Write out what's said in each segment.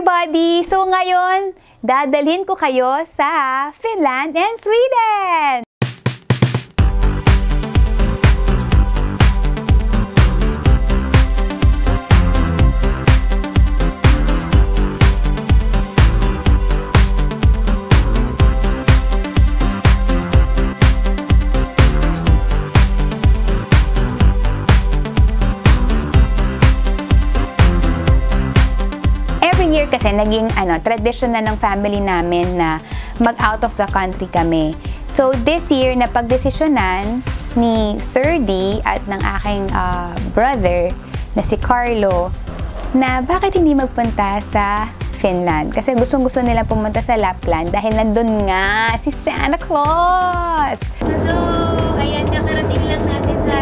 everybody! So ngayon, dadalhin ko kayo sa Finland and Sweden! Kasi naging tradition na ng family namin na mag-out of the country kami. So this year, napagdesisyonan ni 30 at ng aking brother na si Carlo na bakit hindi magpunta sa Finland. Kasi gustong-gusto nila pumunta sa Lapland dahil nandun nga si Santa Claus! Hello! Ayan, kakarating lang natin sa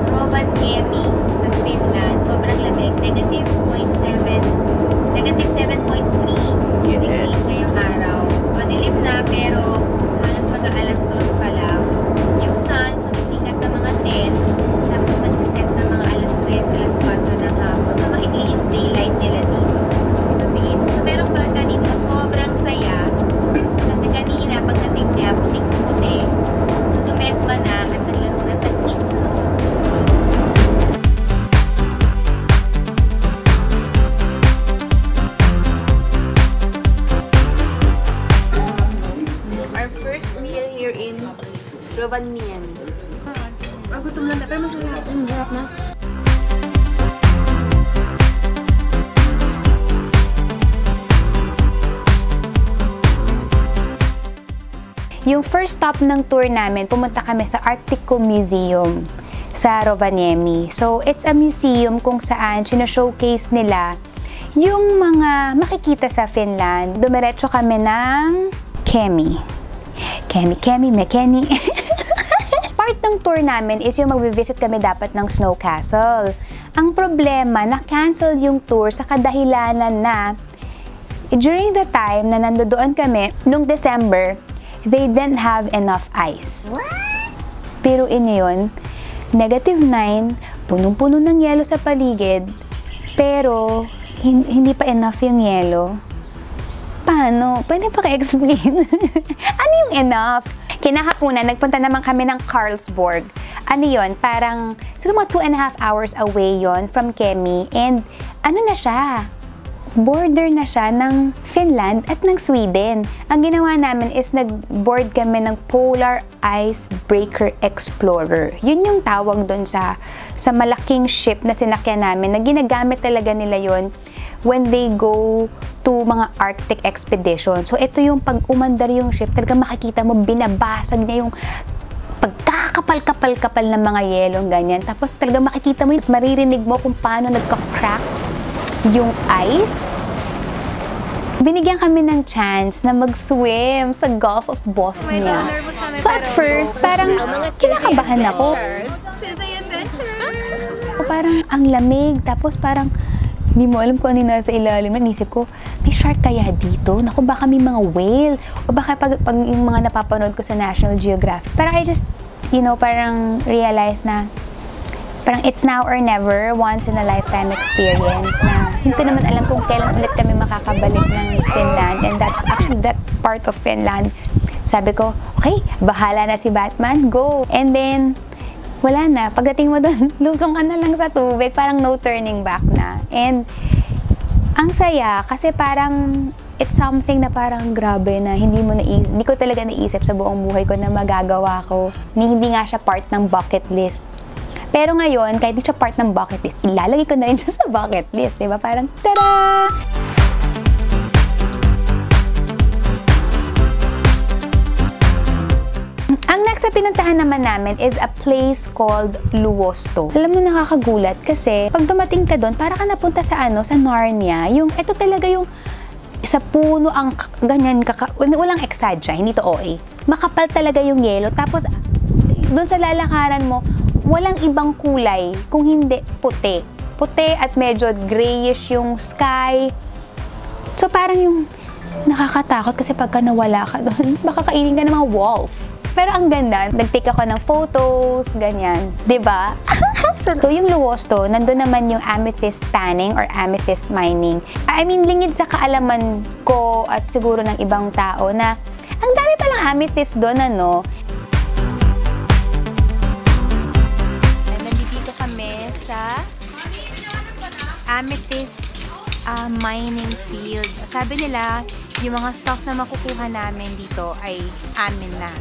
Rovaniemi sa Finland. Sobrang lamig, negative 7.3 degrees ngayong araw. Madilim na pero halos mag-aalas 2 pa lang. Yung sun sumisikat na mga 10, tapos nagsiset na mga alas 3, alas 4 ng hapon. So maikli yung daylight nila dito. So meron pala dito na sobrang saya. Kasi kanina pagdating niya puting-puti. So dumetwa na at naglaro na sa isno. Rovaniemi. Gutom lang na, pero masarap. Harap na. Yung first stop ng tour namin, pumunta kami sa Arctico Museum sa Rovaniemi. So, it's a museum kung saan sino-showcase nila yung mga makikita sa Finland. Dumiretso kami ng Kemi. Part ng tour namin is yung mag-visit kami dapat ng Snow Castle. Ang problema, na-cancel yung tour sa kadahilanan na during the time na nandoon kami, nung December, they didn't have enough ice. Pero yun, negative 9, punong-puno ng yelo sa paligid, pero hindi pa enough yung yelo. Paano? Pwede pa ka-explain? Ano yung enough? Kinahaponan, nagpunta naman kami ng Karlsborg. Ano yun? Parang, siguro mga 2.5 hours away yon from Kemi. And ano na siya? Border na siya ng Finland at ng Sweden. Ang ginawa namin is nag-board kami ng Polar Icebreaker Explorer. Yun yung tawag doon sa malaking ship na sinakyan namin, na ginagamit talaga nila yon when they go to mga Arctic expedition. So, ito yung pag umandar yung ship, talaga makikita mo, binabasag niya yung pagkakapal-kapal-kapal ng mga yelong ganyan. Tapos talaga makikita mo, maririnig mo kung paano nagka-crack yung ice. Binigyan kami ng chance na mag-swim sa Gulf of Bothnia. So, at first, parang kinakabahan ako. Parang ang lamig, tapos parang hindi mo alam kung ano yung nasa ilalim. Naisip ko, may shark kaya dito? Naku, baka may mga whale. O baka pag yung mga napapanood ko sa National Geographic. Parang I just, parang realize na parang it's now or never, once in a lifetime experience na hindi ko naman alam kung kailan ulit kami makakabalik ng Finland. And that's actually that part of Finland. Sabi ko, okay, bahala na si Batman, go! And then, wala na. Pagdating mo doon, lusong ka na lang sa tubig. Parang no turning back na. And, ang saya, kasi parang, it's something na parang grabe na hindi ko talaga naisip sa buong buhay ko na magagawa ko. Hindi nga siya part ng bucket list. Pero ngayon, kahit di siya part ng bucket list, ilalagay ko na rin siya sa bucket list. Diba? Parang, tada! Ang next na pinuntahan naman namin is a place called Luosto. Alam mo, nakakagulat kasi pag dumating ka doon, para ka napunta sa sa Narnia. Ito talaga yung sa puno ang ganyan, walang exagya, hindi to OA. Makapal talaga yung yelo. Tapos, doon sa lalakaran mo, walang ibang kulay kung hindi puti. Puti at medyo grayish yung sky. So, parang yung nakakatakot kasi pagka nawala ka doon, baka kainin ka ng mga wolf. Pero ang ganda, nag-take ako ng photos, ganyan. 'Di ba? So, yung Luosto, nandun naman yung amethyst panning or amethyst mining. I mean, lingid sa kaalaman ko at siguro ng ibang tao na ang dami palang amethyst doon, ano? Nandito kami sa amethyst mining field. Sabi nila, yung mga stock na makukuha namin dito ay amin na.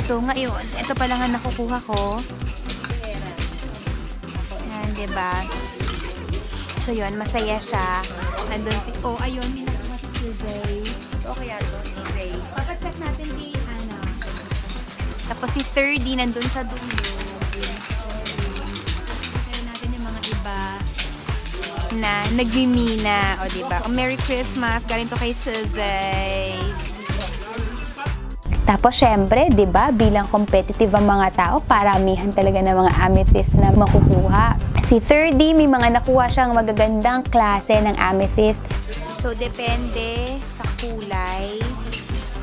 So ngayon, ito pa lang ang nakukuha ko. Yan, diba? So yun, masaya siya. Nandun si, ayun, nakuha si Zay. Okay yan to, si Zay. Papacheck natin kay Ana. Tapos si 30 nandun sa dulo. Kaya natin yung mga iba na nagmimina, o diba? Merry Christmas, galing to kay Suzay. Tapos syempre, diba, bilang competitive ang mga tao, paramihan talaga ng mga amethyst na makukuha. Si 30, may mga nakuha siyang magagandang klase ng amethyst. So, depende sa kulay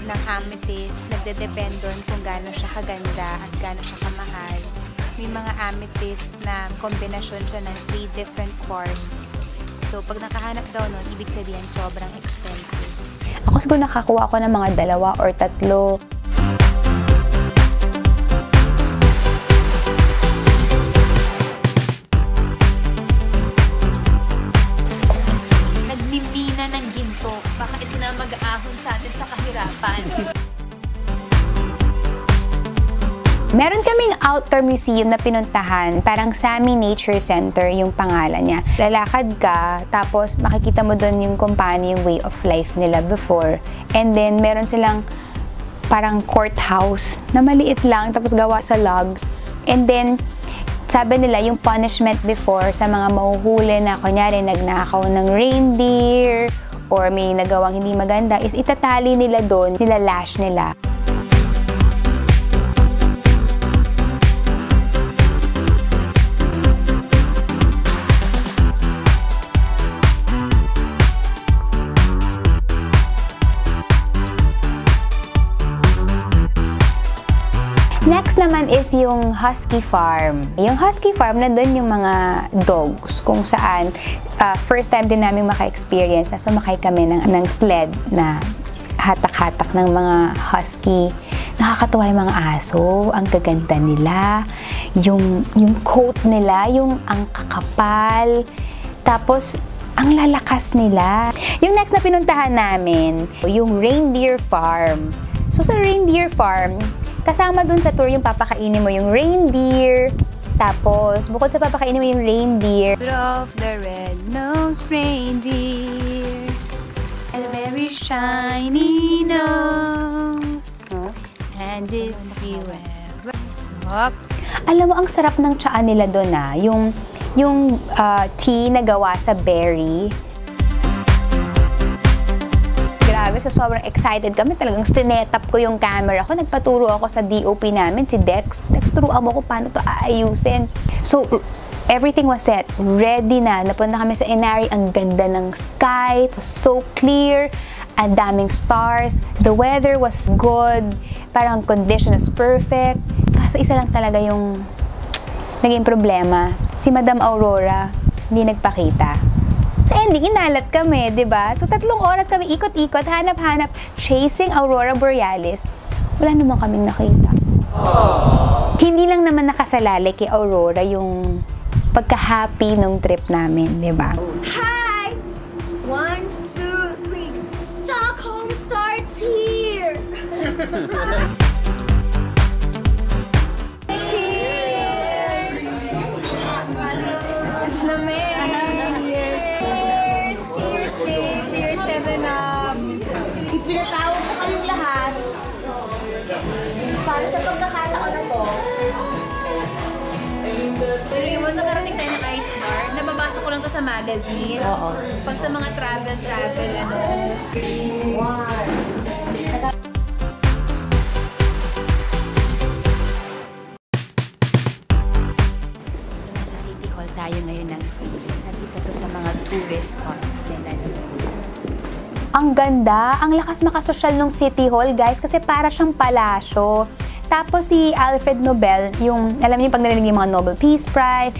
ng amethyst, nagde-depend doon kung gaano siya kaganda at gaano siya kamahal. May mga amethyst na kombinasyon siya ng 3 different quartz. So, pag nakahanap daw nun, ibig sabihin sobrang expensive. Ako siguro nakakuha ako ng mga 2 or 3. Nagmimina ng ginto. Baka ito na mag-aahon sa atin sa kahirapan. Meron kaming outdoor museum na pinuntahan, parang Sami Nature Center yung pangalan niya. Lalakad ka, tapos makikita mo doon yung kumpanya, yung way of life nila before. And then, meron silang parang courthouse na maliit lang, tapos gawa sa log. And then, sabi nila yung punishment before sa mga mahuhuli na kunyari nagnakaw ng reindeer or may nagawang hindi maganda is itatali nila doon, nilalash nila. Next naman is yung Husky Farm. Yung Husky Farm, nandun yung mga dogs kung saan first time din namin maka-experience na sumakay kami ng sled na hatak-hatak ng mga husky. Nakakatuwa yung mga aso, ang gaganda nila, yung coat nila, yung ang kakapal, tapos ang lalakas nila. Yung next na pinuntahan namin, yung Reindeer Farm. So sa Reindeer Farm, kasama dun sa tour yung papakainin mo yung reindeer. Tapos, bukod sa papakainin mo yung reindeer, Rudolph the red-nosed reindeer and a very shiny nose. And if you ever... Alam mo, ang sarap ng tsaa nila dun yung tea na gawa sa berry. Grabe, so sobrang excited kami. Talagang sinetap ko yung camera ko. Nagpaturo ako sa DOP namin, si Dex. Dex, turuan mo ko paano to aayusin. So, everything was set. Ready na. Napunta kami sa Inari. Ang ganda ng sky. It was so clear. Ang daming stars. The weather was good. Parang condition was perfect. Kaso isa lang talaga yung naging problema. Si Madam Aurora, hindi nagpakita. Sa ending, inalat kami, di ba? So, 3 oras kami ikot-ikot, hanap-hanap, chasing Aurora Borealis. Wala naman kaming nakita. Hindi lang naman nakasalalay kay Aurora yung pagka-happy nung trip namin, di ba? Hi! 1, 2, 3. Stockholm starts here! Cheers! Ang lamig! Pinatawag ko kayong lahat para sa pagkakataon na to. Pero yung nakarating tayo ng ice bar, nababasa ko lang to sa magazine. Oo. Pag sa mga travel, ano. Wow. So, nasa City Hall tayo ngayon ng Sweden. At isa to sa mga tourist spots nila. Ang ganda, ang lakas makasosyal ng City Hall, guys, kasi para siyang palasyo. Tapos si Alfred Nobel, yung, alam niyo pag narinig yung mga Nobel Peace Prize,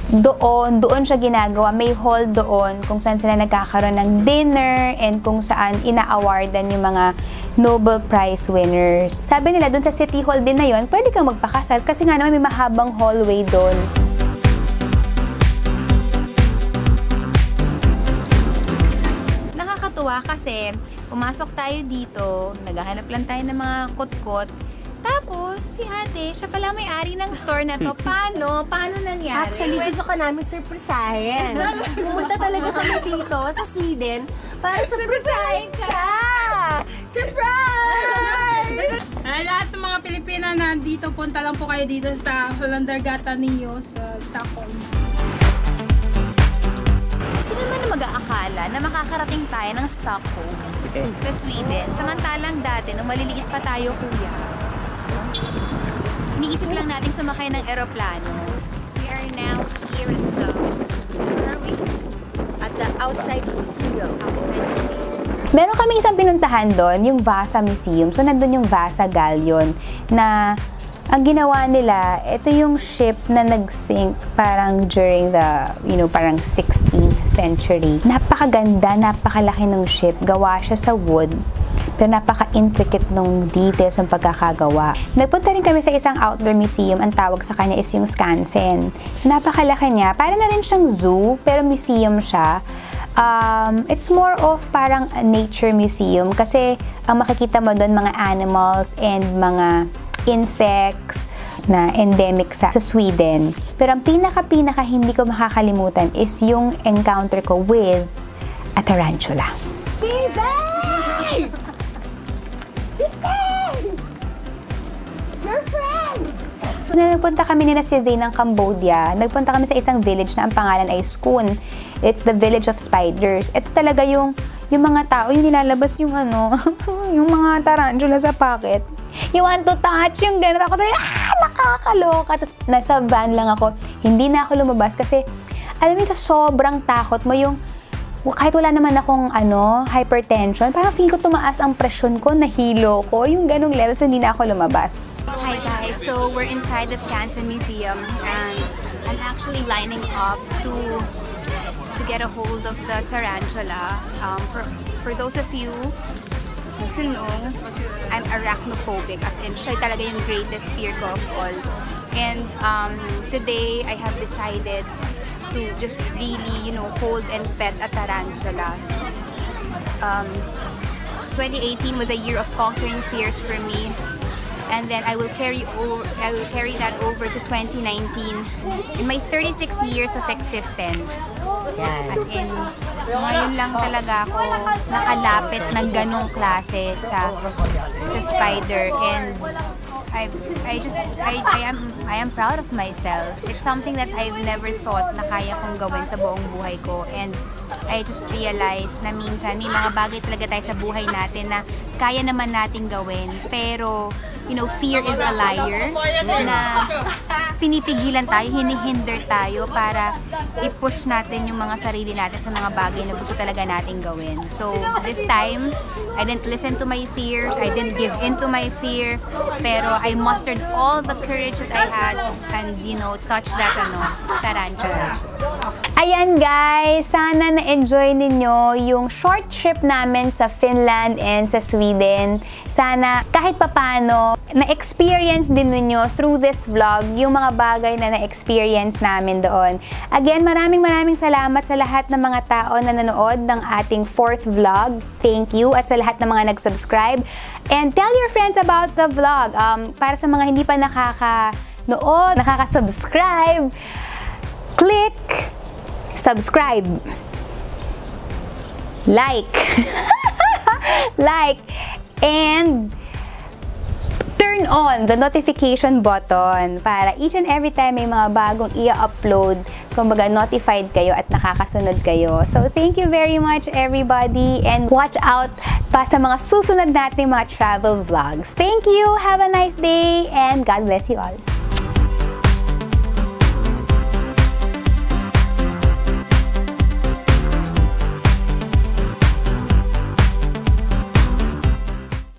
doon siya ginagawa. May hall doon kung saan sila nagkakaroon ng dinner and kung saan ina-awardan yung mga Nobel Prize winners. Sabi nila, doon sa City Hall din na yun, pwede kang magpakasal kasi nga naman may mahabang hallway doon. Nakakatuwa kasi pumasok tayo dito, naghahanap lang tayo ng mga kot-kot. Tapos, si ate, siya pala may-ari ng store na to. Paano? Paano nangyari? Actually, gusto ka namin surprisahin. Pumunta talaga kami dito sa Sweden para surprisahin ka! Surprise! Lahat ng mga Pilipina na dito, punta lang po kayo dito sa Holandergatan Nio sa Stockholm. Sino man mag-aakala na makakarating tayo ng Stockholm sa Sweden? Samantalang dati, nung maliliit pa tayo, kuya, iniisip lang natin sumakay ng eroplano. We are now here at the... Where are we? At the outside museum. Outside museum. Meron kaming isang pinuntahan doon, yung Vasa Museum. So, nandun yung Vasa Galleon na ang ginawa nila, ito yung ship na nag-sink parang during the, parang 16th century. Napakaganda, napakalaki ng ship. Gawa siya sa wood. Pero napaka-intricate nung details ng pagkakagawa. Nagpunta rin kami sa isang outdoor museum. Ang tawag sa kanya is yung Skansen. Napakalaki niya. Parang na rin siyang zoo, pero museum siya. It's more of parang a nature museum kasi ang makikita mo doon mga animals and mga insects na endemic sa Sweden. Pero ang pinaka hindi ko makakalimutan is yung encounter ko with a tarantula. Na nagpunta kami nila si Zay ng Cambodia, nagpunta kami sa isang village na ang pangalan ay Skun. It's the village of spiders. Ito talaga yung mga tao, yung nilalabas yung yung mga tarantula sa pocket. You want to touch, yung gano'n. Ako talaga, nakakaloka. Tapos nasa van lang ako, hindi na ako lumabas kasi, alam mo sa sobrang takot mo yung, kahit wala naman akong hypertension, parang feeling ko tumaas ang presyon ko, nahilo ko, yung ganong level, so hindi na ako lumabas. Hi guys, so we're inside the Skansen Museum and I'm actually lining up to get a hold of the tarantula. For those of you who know, I'm arachnophobic, as in siya talaga yung greatest fear ko of all. And today I have decided to just really, hold and pet a tarantula. 2018 was a year of conquering fears for me. And then I will carry that over to 2019 in my 36 years of existence. As in, ngayon lang talaga ako nakalapit ng ganong klase sa spider, and I am proud of myself. It's something that I've never thought na kaya kong gawin sa buong buhay ko, and I just realized na minsan may mga bagay talaga tayo sa buhay natin na kaya naman nating gawin, pero fear is a liar na pinipigilan tayo, hinihinder tayo para i-push natin yung mga sarili natin sa mga bagay na gusto talaga nating gawin. So, this time, I didn't listen to my fears, I didn't give in to my fear, pero I mustered all the courage that I had and, touch that, tarantula. Ayan guys, sana na-enjoy ninyo yung short trip namin sa Finland and sa Sweden. Sana kahit papano, na-experience din ninyo through this vlog yung mga bagay na na-experience namin doon. Again, maraming salamat sa lahat ng mga tao na nanood ng ating 4th vlog. Thank you. At sa lahat ng mga nag-subscribe. And tell your friends about the vlog. Para sa mga hindi pa nakaka-nood, nakaka-subscribe, click subscribe, like, and turn on the notification button para each and every time may mga bagong i-upload, kumbaga notified kayo at nakakasunod kayo. So, thank you very much everybody, and watch out pa sa mga susunod nating mga travel vlogs. Thank you! Have a nice day, and God bless you all!